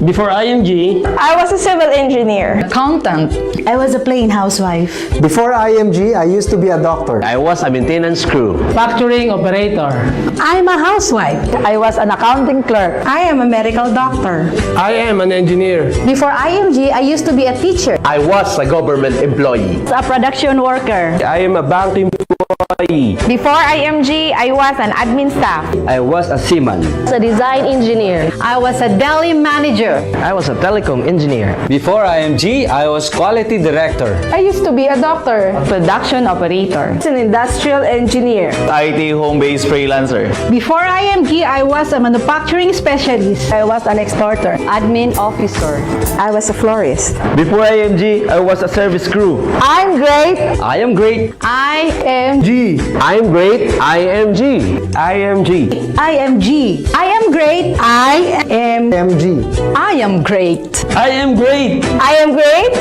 Before IMG, I was a civil engineer. Accountant. I was a plain housewife. Before IMG, I used to be a doctor. I was a maintenance crew. Factoring operator. I'm a housewife. I was an accounting clerk. I am a medical doctor. I am an engineer. Before IMG, I used to be a teacher. I was a government employee. A production worker. I am a bank employee. Before IMG, I was an admin staff. I was a seaman. A design engineer. I was a deli manager. I was a telecom engineer. Before IMG, I was quality director. I used to be a doctor. A production operator. An industrial engineer. IT home-based freelancer. Before IMG, I was a manufacturing specialist. I was an exporter. Admin officer. I was a florist. Before IMG, I was a service crew. I'm great. I am great. I am G. I am great. I am G. I am G. IMG. I am great. I am MG. I am great. I am great. I am great.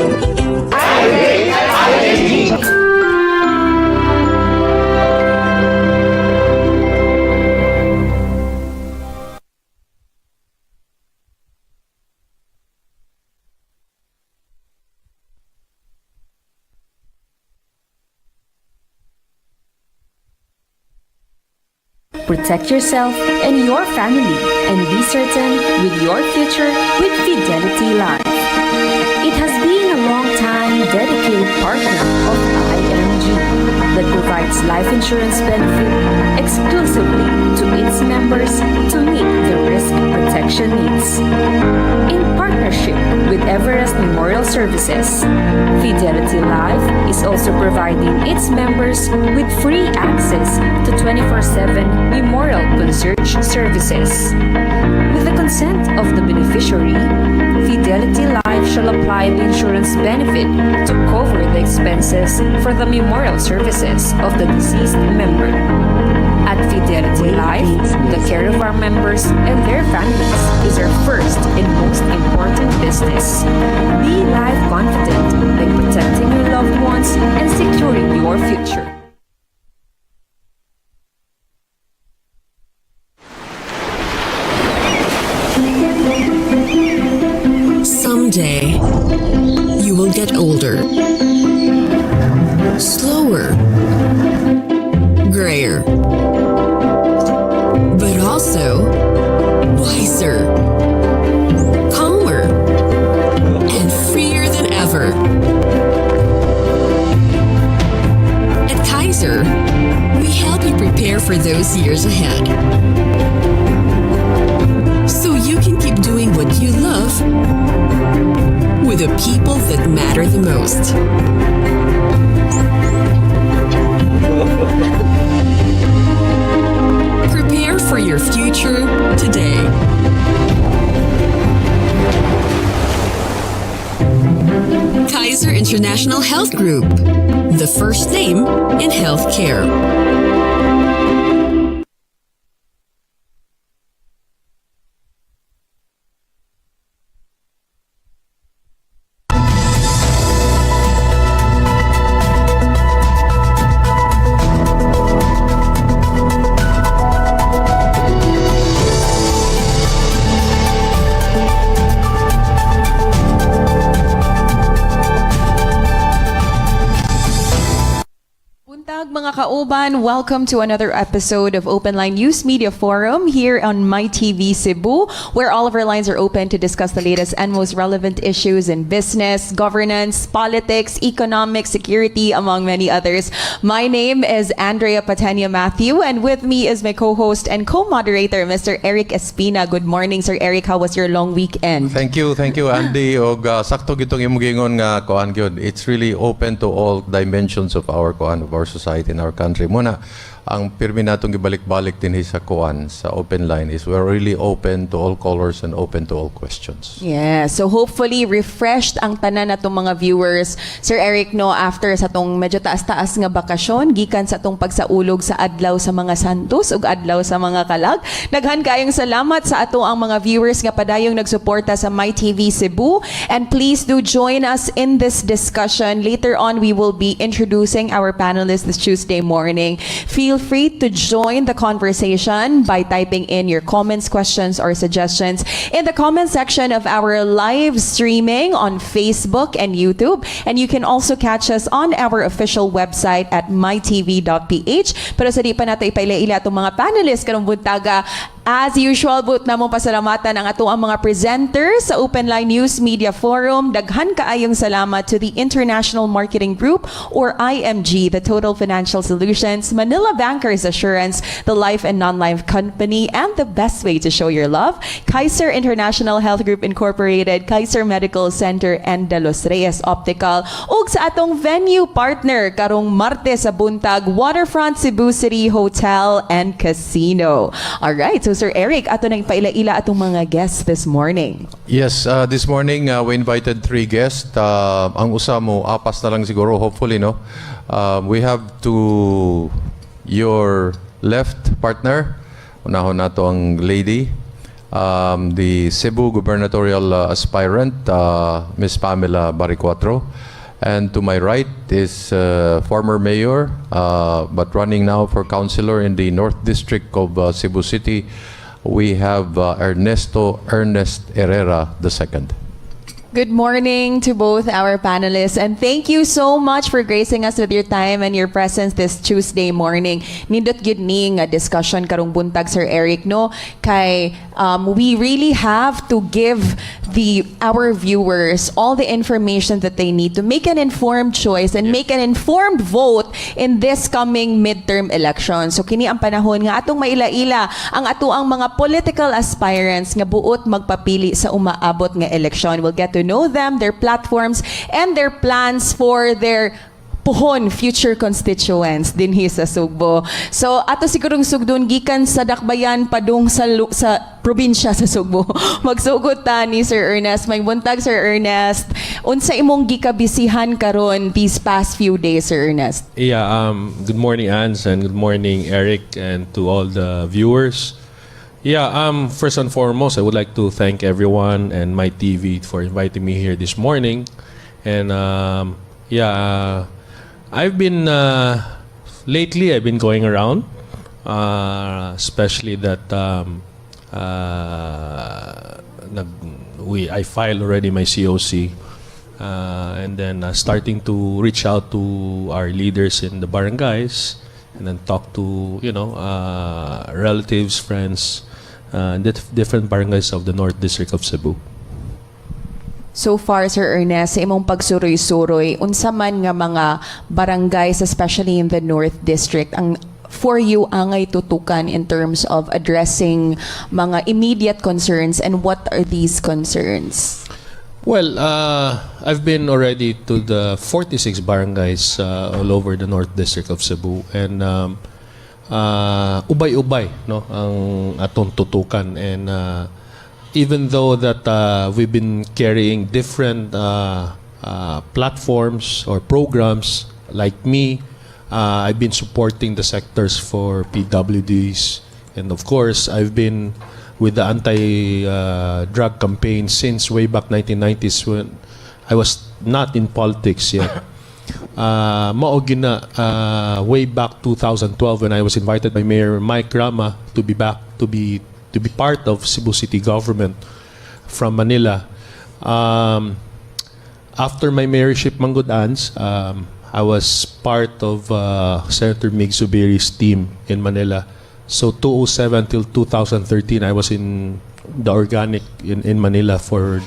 Protect yourself and your family and be certain with your future with Fidelity Life. It has been a long time dedicated partner of IMG that provides life insurance benefit exclusively to its members to meet the risk protection needs. In partnership with Everest Memorial Services, Fidelity Life is also providing its members with free access to 24/7 memorial concierge services. With the consent of the beneficiary, Fidelity Life shall apply the insurance benefit to cover the expenses for the memorial services of the deceased member. At Fidelity Life, the care of our members and their families is our first and most important business. Be life confident by protecting your loved ones and securing your future. Someday, you will get older, slower, grayer, but also wiser, calmer, and freer than ever. At Kaiser, we help you prepare for those years ahead, so you can keep doing what you love with the people that matter the most. Prepare for your future today. Kaiser International Health Group, the first name in healthcare. Mga kauban, welcome to another episode of Open Line News Media Forum here on MyTV Cebu, where all of our lines are open to discuss the latest and most relevant issues in business, governance, politics, economic, security, among many others. My name is Andrea Patania Matthew, and with me is my co-host and co-moderator, Mr. Eric Espina. Good morning, Sir Eric. How was your long weekend? Thank you, Andy. Og sakto gitong imugingon nga kuan gyud. It's really open to all dimensions of our society in our country. Muna, ang pirmi natong gibalik-balik din sa kuan sa open line is we're really open to all callers and open to all questions. Yeah, so hopefully refreshed ang tanan natong mga viewers, Sir Eric, no, after sa tong medyo taas-taas nga bakasyon gikan sa tong pagsaulog sa adlaw sa mga santos ug adlaw sa mga kalag. Daghan kayong salamat sa ato ang mga viewers nga padayong nagsuporta sa MyTV Cebu, and please do join us in this discussion. Later on, we will be introducing our panelists this Tuesday morning. Feel feel free to join the conversation by typing in your comments, questions, or suggestions in the comment section of our live streaming on Facebook and YouTube. And you can also catch us on our official website at mytv.ph. Pero sa di pa nato ipaila-ila itong mga panelists karong buntaga, as usual, but namong pasalamatan ang ato ang mga presenters sa Open Line News Media Forum. Daghan kaayong salamat to the International Marketing Group or IMG, the Total Financial Solutions, Manila Bankers Assurance, the Life and Non-Life Company, and the best way to show your love, Kaiser International Health Group Incorporated, Kaiser Medical Center, and the Reyes Optical. Ug sa atong venue partner karong Martes sa buntag, Waterfront Cebu City Hotel and Casino. All right, so Sir Eric, ato nang paila-ila atong mga guests this morning. Yes, this morning we invited 3 guests. Ang usa mo, apas na lang siguro, hopefully, no? We have to your left partner, unahon nato ang lady, the Cebu gubernatorial aspirant, Ms. Pamela Baricuatro. And to my right is former mayor, but running now for councilor in the North District of Cebu City. We have Ernesto Ernest Herrera II. Good morning to both our panelists, and thank you so much for gracing us with your time and your presence this Tuesday morning. Nindot gyud ni nga discussion karong buntag, Sir Eric, no? Kay we really have to give our viewers all the information that they need to make an informed choice and make an informed vote in this coming midterm election. So kini ang panahon nga atong maila-ila ang ato ang mga political aspirants nga buot magpapili sa umaabot nga election. We'll get to know them, their platforms, and their plans for their puhon future constituents dinhi sa Sugbo. So ato sigurong sugdon gikan sa dakbayan padung sa probinsya sa Sugbo. Magsugot ta ni Sir Ernest. May buntag, Sir Ernest. Unsa imong gikabisihan karon these past few days, Sir Ernest? Yeah, good morning, Ans, and good morning, Eric, and to all the viewers. Yeah, first and foremost, I would like to thank everyone and my TV for inviting me here this morning. And I've been lately. I've been going around, especially that I filed already my COC, and then starting to reach out to our leaders in the barangays, and then talk to relatives, friends. Different barangays of the North District of Cebu. So far, Sir Ernest, sa imong pagsuroy-suroy, unsa man nga mga barangays, especially in the North District, ang for you angay tutukan in terms of addressing mga immediate concerns, and what are these concerns? Well, I've been already to the 46 barangays all over the North District of Cebu, and ubay-ubay, no, ang atong tutukan. And even though that we've been carrying different platforms or programs, like me, I've been supporting the sectors for PWDs, and of course I've been with the anti-drug campaign since way back 1990s when I was not in politics yet. Way back 2012 when I was invited by Mayor Mike Rama to be part of Cebu City government from Manila. After my mayorship Manggudans, I was part of Senator Mig Zubiri's team in Manila. So 2007 till 2013, I was in the organic in Manila for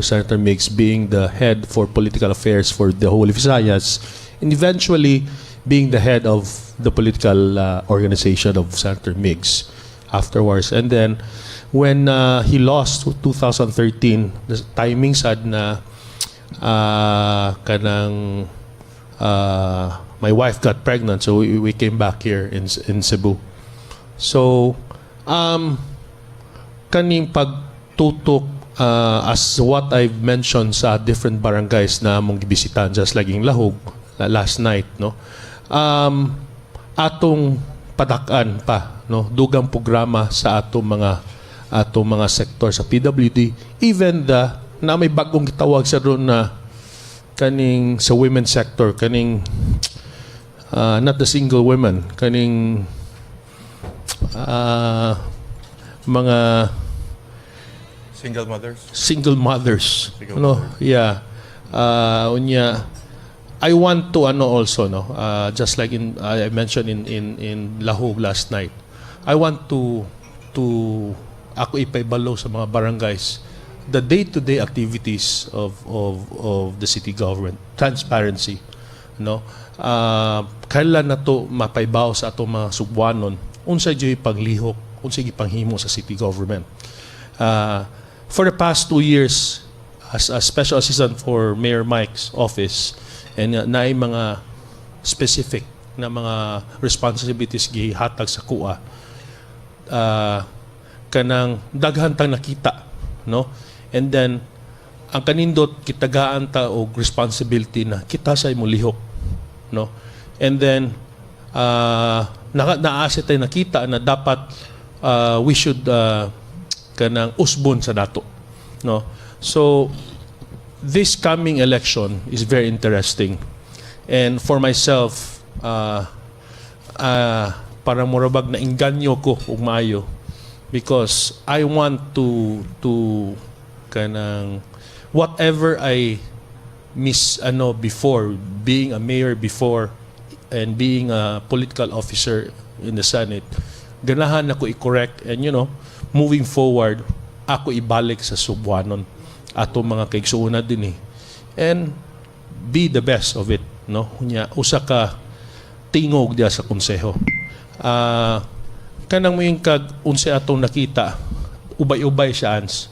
Senator Migs, being the head for political affairs for the whole Visayas, and eventually being the head of the political organization of Senator Migs afterwards. And then when he lost 2013, the timing sad na my wife got pregnant, so we came back here in Cebu. So kaning pagtutok as what I've mentioned sa different barangays na among gibisitan, just laging lahog last night, no, atong padakan pa, no, dugang programa sa atong mga sektor sa PWD, even na may bagong gitawag sa doon na kaning sa women sector, kaning not the single women, kaning mga Single mothers? single mothers. Yeah. Unya, I want to also just like I mentioned in Lahog last night. I want to ako ipaibalo sa mga barangays the day-to-day activities of the city government, transparency, kailan na to mapaibaw sa atong mga Cebuanon unsa jud paglihok, unsa gyud panghimo sa city government. For the past 2 years as a special assistant for Mayor Mike's office, and naay mga specific na mga responsibilities gihatag sa kuha, kanang daghan tang nakita, and then ang kanindot kitagaan ta og responsibility na kita say mo lihok, and then naasa tay nakita na dapat we should kanang usbon sa dato, so this coming election is very interesting. And for myself, para murabag na inganyo ko ug maayo, because I want to kanang whatever I miss before being a mayor before and being a political officer in the Senate, ganahan ako i-correct, and moving forward ako ibalik sa Cebuanon ato mga kaigsuuna din and be the best of it, unya usa ka tingog dia sa konseho. Kanang mo yung kag unsa atong nakita ubay-ubay siya ans,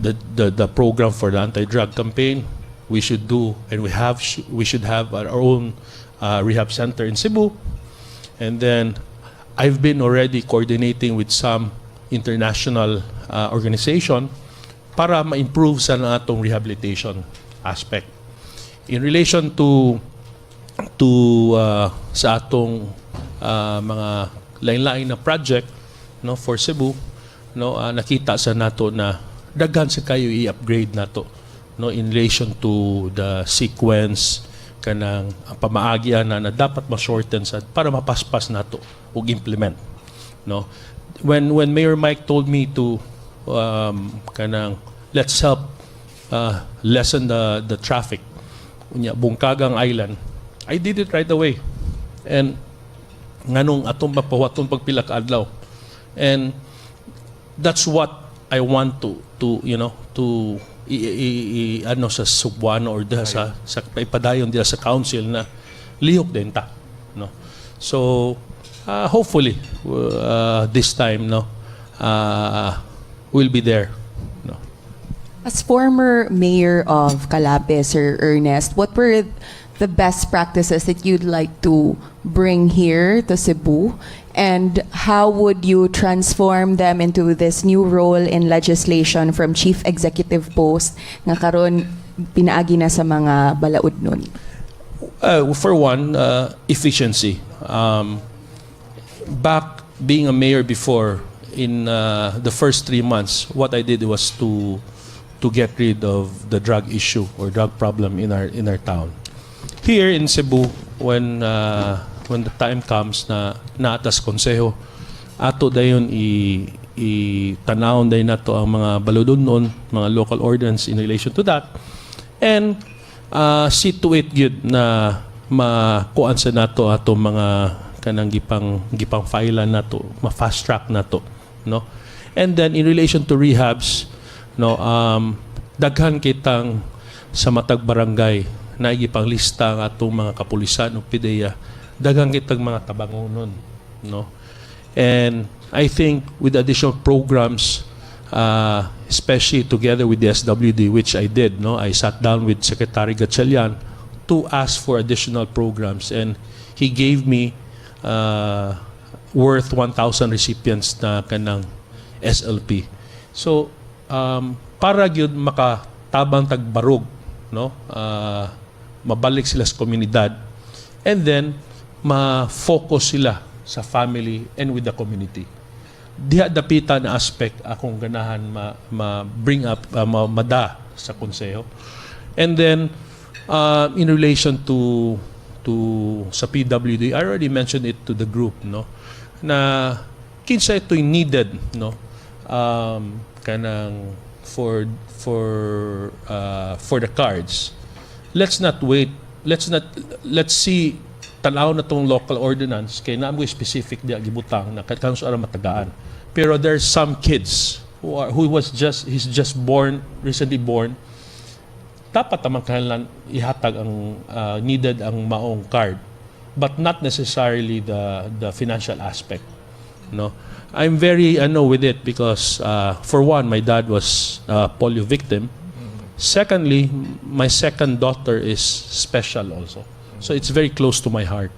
the program for the anti-drug campaign we should do, and we should have our own rehab center in Cebu, and then I've been already coordinating with some international organization para ma-improve sa atong rehabilitation aspect. In relation to sa atong mga lain-lain na project for Cebu, nakita sa nato na daghan sa kayo i-upgrade nato in relation to the sequence kanang pamaagyan na dapat ma-shorten para mapaspas nato ug implement. When Mayor Mike told me to kanang let's help lessen the traffic unya Bungkagang Island, I did it right away, and nganong atong mapawaton pagpila ka adlaw, and that's what I want to sa Cebuano or sa ipadayon diya sa council na lihok din ta, so hopefully this time we'll be there. As former mayor of Calape, Sir Ernest, what were the best practices that you'd like to bring here to Cebu, and how would you transform them into this new role in legislation from chief executive post nga karon pinaagi na sa mga balaod nun? For one, efficiency. Back being a mayor before, in the first 3 months, what I did was to get rid of the drug issue or drug problem in our town. Here in Cebu, when the time comes na naatas konseho, ato dayon i-tanawon dayon nato ang mga baludon, mga local ordinance in relation to that, and see to it gyud na makuan sa nato ato mga kanang gipang filean nato, ma-fast track nato, and then in relation to rehabs, daghan kitang sa matag barangay na igipang lista ang atong mga kapulisan o PIDEA, daghang kitang mga tabangonon, and I think with additional programs, especially together with the SWD, which I did, I sat down with Secretary Gatchalian to ask for additional programs, and he gave me worth 1,000 recipients na kanang SLP. So para gyud makatabang tagbarog, mabalik sila sa komunidad, and then ma-focus sila sa family and with the community. Diha dapita na aspect akong ganahan ma-bring up, mada sa konseho. And then in relation to sa PWD, I already mentioned it to the group, na kinsa ito'y needed, no, kanang for the cards. Let's not wait. Let's see tanaw na tong local ordinance kay naamo specific dia gibutang na kanus ara matagaan. Pero there's some kids he's just recently born. Dapat tamang kanlan ihatag ang needed ang maong card, but not necessarily the financial aspect, no. I'm very with it because for one, my dad was a polio victim. Secondly, my second daughter is special also, so it's very close to my heart.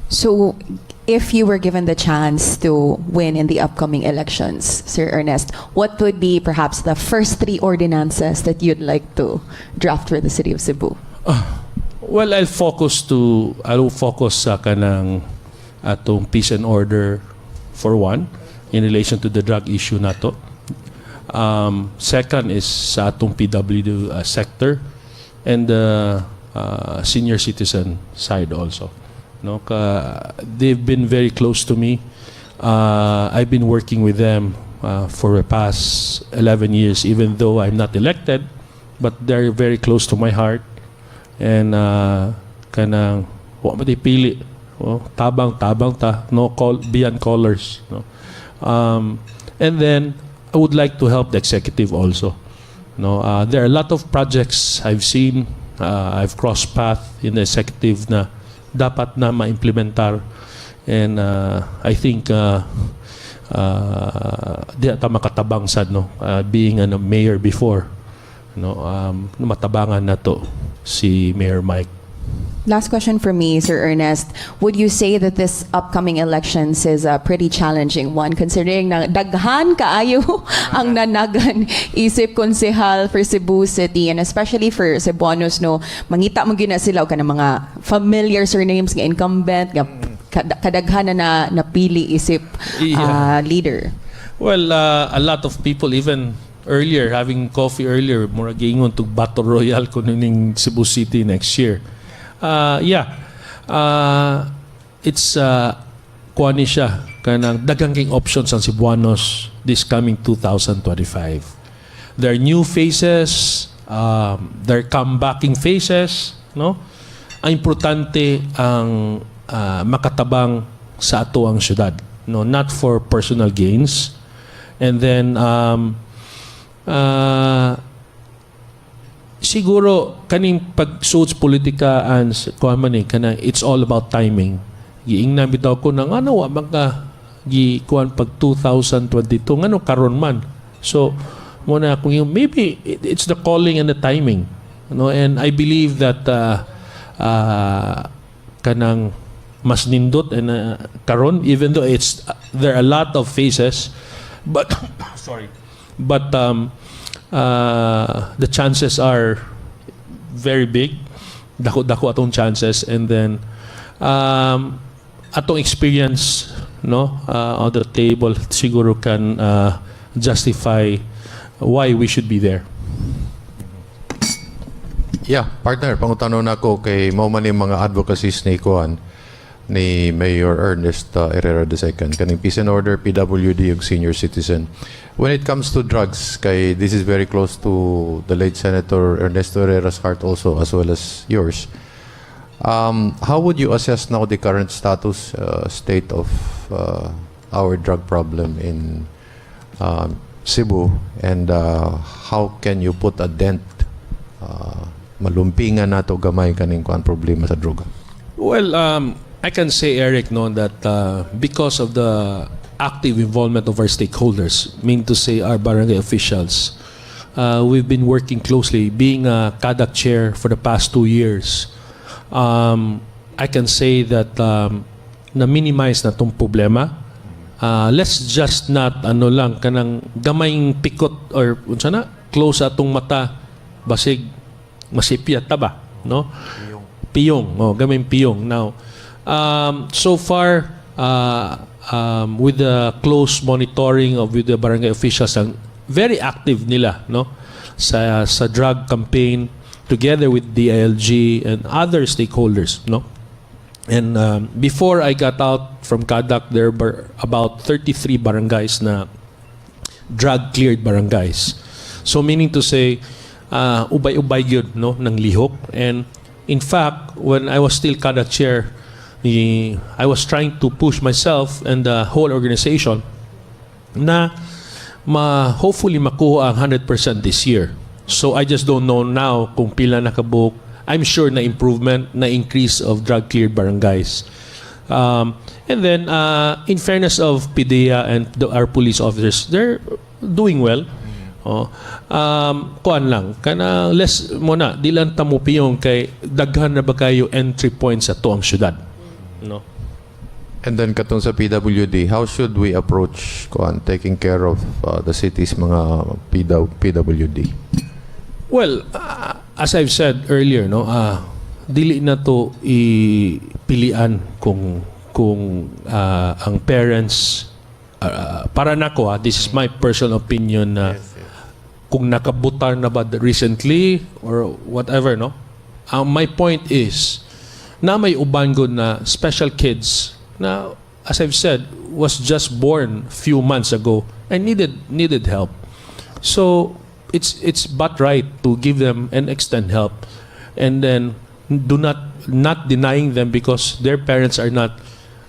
So, if you were given the chance to win in the upcoming elections, Sir Ernest, what would be perhaps the first 3 ordinances that you'd like to draft for the city of Cebu? Well, I'll focus sa kanang atong peace and order for one in relation to the drug issue nato. Second is sa atong PW sector and the senior citizen side also. No, they've been very close to me. I've been working with them for the past 11 years, even though I'm not elected, but they're very close to my heart. And kanang wa matipili, tabang ta, no call beyond colors, no. And then I would like to help the executive also. No, there are a lot of projects I've seen. I've crossed path in the executive na dapat na ma-implementar, and I think di ata makatabang sad, no, being a mayor before, no, matabangan na to si Mayor Mike. Last question for me, Sir Ernest. Would you say that this upcoming elections is a pretty challenging one, considering na daghan kaayo ang nanagan isip konsehal for Cebu City, and especially for Cebuanos, no, mangita mo gyud na sila og kanang mga familiar surnames nga incumbent nga kadaghan na napili isip leader? Well, a lot of people, even earlier, having coffee earlier, mura giingon to Battle Royale kuning Cebu City next year. It's kuani siya kanang daghang king options ang Cebuanos this coming 2025. There are new faces, there are comebacking faces, no. Ang importante ang makatabang sa ato ang syudad, no, not for personal gains. And then siguro kaning pagsuot politika and kanang it's all about timing. Giingnan bitaw ko nang wa maka kuan pag 2022 ngano karon man. So muna kung maybe it's the calling and the timing, no. And I believe that kanang mas nindot and karon, even though there are a lot of faces, but the chances are very big. Dako atong chances, and then atong experience, no, on the table siguro can justify why we should be there. Yeah, partner, pangutano na ko kay mao man yung mga advocacies ni kuan ni Mayor Ernest Herrera II, kaning peace and order, PWD ug senior citizen. When it comes to drugs, kay this is very close to the late Senator Ernesto Herrera's heart also, as well as yours. How would you assess now the current status, state of our drug problem in Cebu, and how can you put a dent, malumpingan nato gamay kaning kuan problema sa droga? Well, I can say, Eric, no, that because of the active involvement of our stakeholders, mean to say our barangay officials, we've been working closely. Being a CADAC chair for the past 2 years, I can say that na-minimize na tong problema. Let's just not kanang gamayng pikot or unsa na close atong mata basig masipyat ta ba, no? Piyong, gamayng piyong. Now, so far, with the close monitoring with the barangay officials, ang very active nila, no, sa drug campaign together with the DILG and other stakeholders, no. And before I got out from CADAC, there were about 33 barangays na drug-cleared barangays. So meaning to say, ubay-ubay yun, no, ng lihok. And in fact, when I was still CADAC chair, I was trying to push myself and the whole organization na hopefully makuha ang 100% this year. So I just don't know now kung pila nakabook. I'm sure na improvement, na increase of drug-cleared barangays. And then, in fairness of PDEA and our police officers, they're doing well. Kuan lang, kana less muna, di lang tamupiyong kay daghan na ba kayo entry points sa tuang syudad. No? And then katong sa PWD, how should we approach taking care of the city's mga PWD? Well, as I've said earlier, no, dili na to ipilian kung ang parents para nako, this is my personal opinion na kung nakabutar na ba recently or whatever, no. My point is na may uban gud na special kids na, as I've said, was just born few months ago and needed help. So it's but right to give them and extend help, and then do not denying them because their parents are not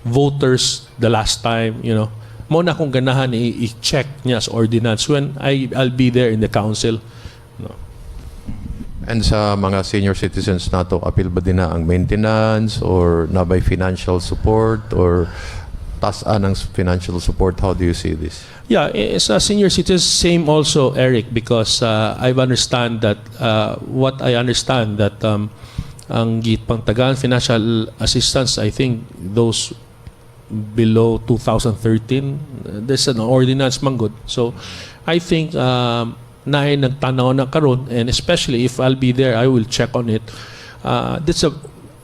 voters the last time, you know. Mo na kung ganahan i-check niya sa ordinance when I'll be there in the council. No. And sa mga senior citizens nato, apil ba din na ang maintenance or nabay financial support or taas-an ang financial support? How do you see this? Yeah, as a senior citizen, same also, Eric, because I understand that what I understand that ang gitpangtagaan financial assistance, I think those below 2013, there's an ordinance manggod. So I think naay nagtanaw na karon, and especially if I'll be there, I will check on it. That's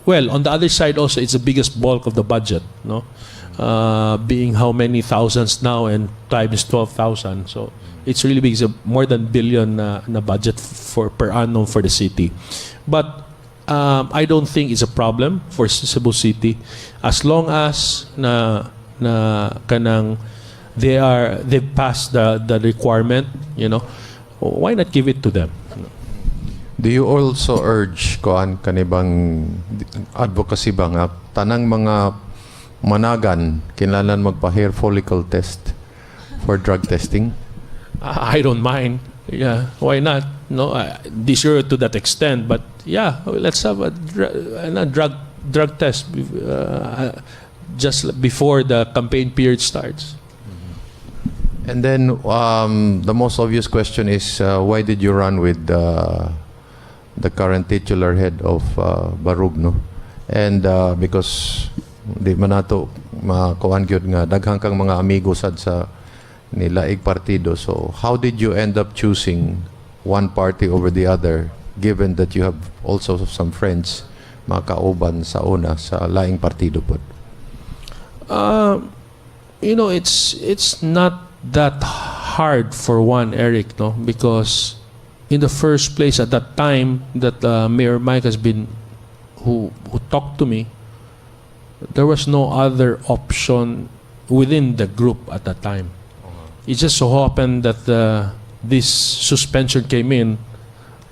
well, on the other side also, it's the biggest bulk of the budget, no? Being how many thousands now and times 12,000, so it's really big. It's more than billion na budget for per annum for the city. But I don't think it's a problem for Cebu City as long as na kanang they've passed the requirement, you know. Why not give it to them? Do you also urge kanibang advocacy ba nga tanang mga managan kinahanglan magpa-hair follicle test for drug testing? I don't mind. Yeah, why not? No, this year to that extent, but yeah, let's have a drug test just before the campaign period starts. And then the most obvious question is why did you run with the current titular head of Barug, no? And because di man nato makuan gyud nga daghang kang mga amigo sad sa nilaig partido. So how did you end up choosing one party over the other, given that you have also some friends mga kauban sa una sa laing partido po? You know, it's not that hard for one, Eric, no, because in the first place at that time that Mayor Mike has been who talked to me, there was no other option within the group at that time. It just so happened that this suspension came in,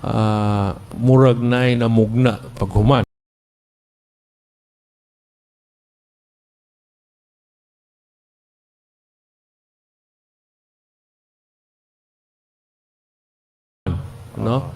murag na mugna paghuman. No?